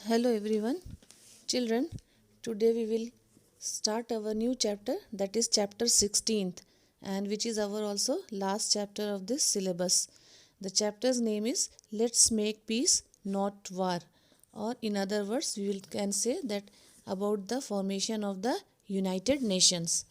Hello everyone, children. Today we will start our new chapter, that is chapter 16th, and which is our also last chapter of this syllabus. The chapter's name is Let's Make Peace Not War, or in other words we can say that about the formation of the United Nations.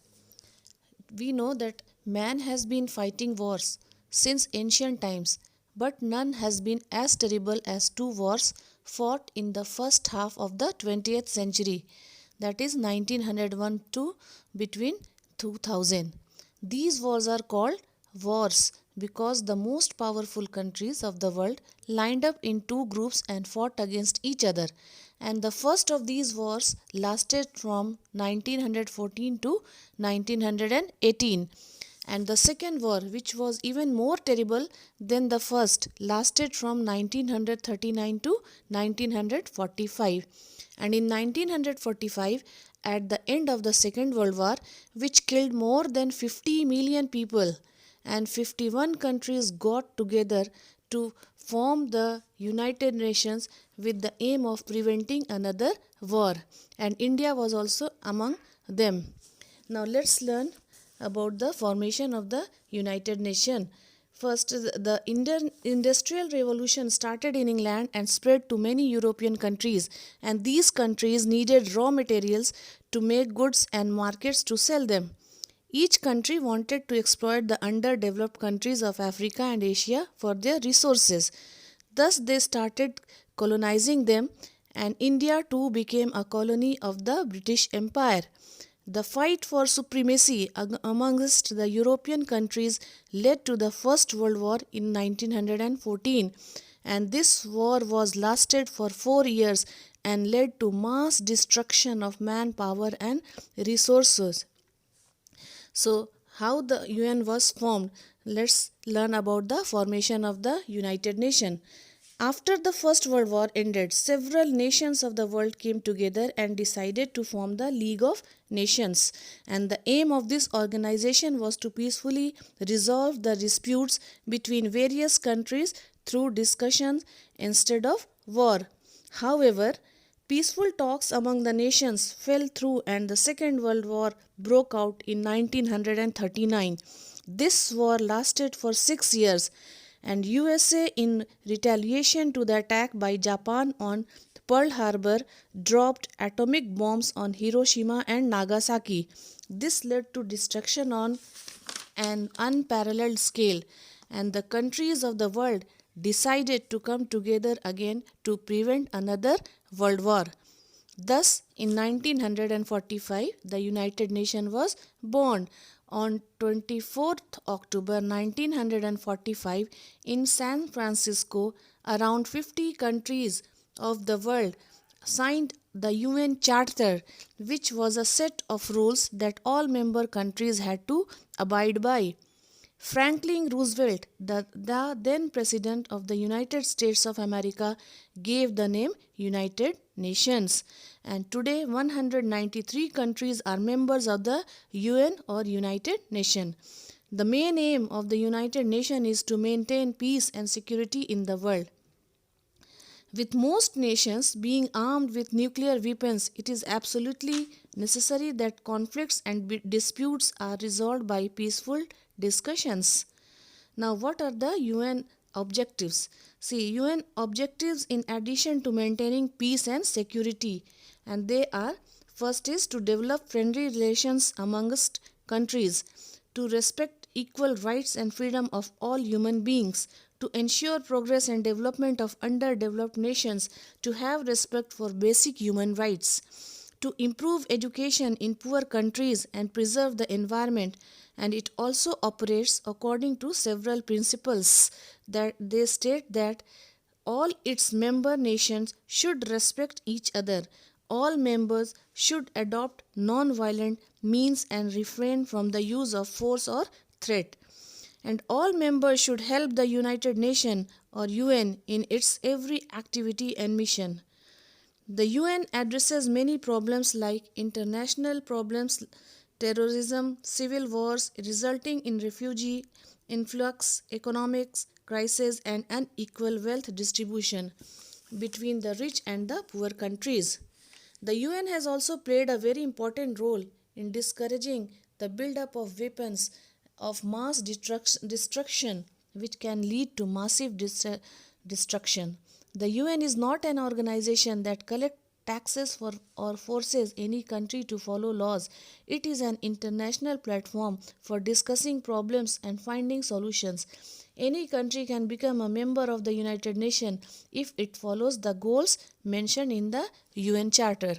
We know that man has been fighting wars since ancient times, but none has been as terrible as two wars fought in the first half of the 20th century, that is 1901 to between 2000. These wars are called wars because the most powerful countries of the world lined up in two groups and fought against each other. And the first of these wars lasted from 1914 to 1918. And the second war, which was even more terrible than the first, lasted from 1939 to 1945. And in 1945, at the end of the Second World War, which killed more than 50 million people, and 51 countries got together to form the United Nations with the aim of preventing another war, and India was also among them. Now let's learn about the formation of the United Nations. First, the Industrial Revolution started in England and spread to many European countries, and these countries needed raw materials to make goods and markets to sell them. Each country wanted to exploit the underdeveloped countries of Africa and Asia for their resources. Thus, they started colonizing them, and India too became a colony of the British Empire. The fight for supremacy amongst the European countries led to the First World War in 1914, and this war was lasted for 4 years and led to mass destruction of manpower and resources. So, how the UN was formed? Let's learn about the formation of the United Nations. After the First World War ended, several nations of the world came together and decided to form the League of Nations. And the aim of this organization was to peacefully resolve the disputes between various countries through discussions instead of war. However, peaceful talks among the nations fell through and the Second World War broke out in 1939. This war lasted for 6 years, and USA, in retaliation to the attack by Japan on Pearl Harbor, dropped atomic bombs on Hiroshima and Nagasaki. This led to destruction on an unparalleled scale, and the countries of the world decided to come together again to prevent another world war. Thus, in 1945, the United Nations was born. On 24th October 1945, in San Francisco, around 50 countries of the world signed the UN Charter, which was a set of rules that all member countries had to abide by. Franklin Roosevelt, the then President of the United States of America, gave the name United Nations. And today, 193 countries are members of the UN or United Nations. The main aim of the United Nations is to maintain peace and security in the world. With most nations being armed with nuclear weapons, it is absolutely necessary that conflicts and disputes are resolved by peaceful discussions. Now, what are the UN objectives? See, UN objectives in addition to maintaining peace and security, and they are: first is to develop friendly relations amongst countries, to respect equal rights and freedom of all human beings, to ensure progress and development of underdeveloped nations, to have respect for basic human rights, to improve education in poor countries and preserve the environment. And it also operates according to several principles that they state that all its member nations should respect each other. All members should adopt non-violent means and refrain from the use of force or threat. And all members should help the United Nations or UN in its every activity and mission. The UN addresses many problems like international problems, terrorism, civil wars resulting in refugee influx, economics crisis, and unequal wealth distribution. between the rich and the poor countries. The UN has also played a very important role in discouraging the buildup of weapons of mass destruction, which can lead to massive destruction. The UN is not an organization that collects taxes for or forces any country to follow laws. It is an international platform for discussing problems and finding solutions. Any country can become a member of the United Nations if it follows the goals mentioned in the UN Charter.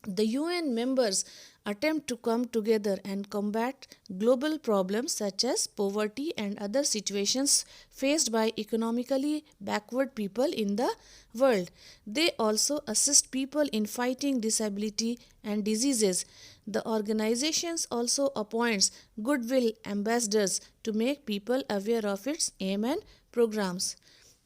The UN members attempt to come together and combat global problems such as poverty and other situations faced by economically backward people in the world. They also assist people in fighting disability and diseases. The organizations also appoints goodwill ambassadors to make people aware of its aim and programs.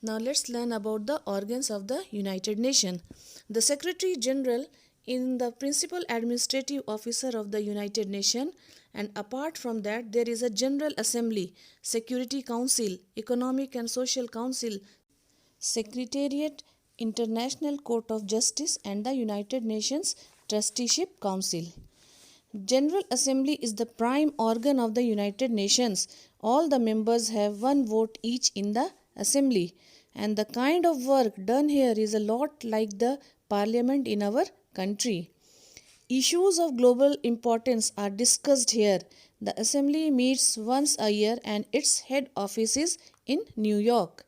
Now let's learn about the organs of the United Nations. The Secretary General is the principal administrative officer of the United Nations, and apart from that there is a General Assembly, Security Council, Economic and Social Council, Secretariat, International Court of Justice, and the United Nations Trusteeship Council. General Assembly is the prime organ of the United Nations. All the members have one vote each in the Assembly, and the kind of work done here is a lot like the Parliament in our country. Issues of global importance are discussed here. The Assembly meets once a year and its head office is in New York.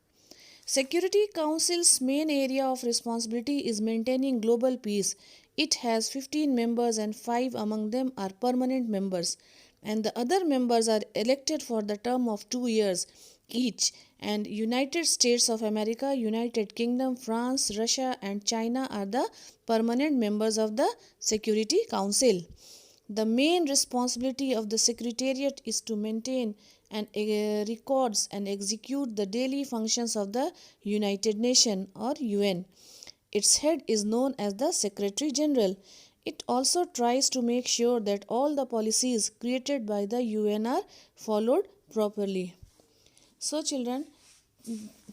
Security Council's main area of responsibility is maintaining global peace. It has 15 members and 5 among them are permanent members, and the other members are elected for the term of 2 years each, and United States of America, United Kingdom, France, Russia and China are the permanent members of the Security Council. The main responsibility of the Secretariat is to maintain and records and execute the daily functions of the United Nations or UN. Its head is known as the Secretary General. It also tries to make sure that all the policies created by the UN are followed properly. So children,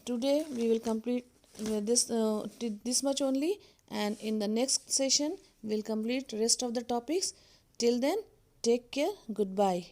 today we will complete this much only, and in the next session we will complete rest of the topics. Till then, take care. Goodbye.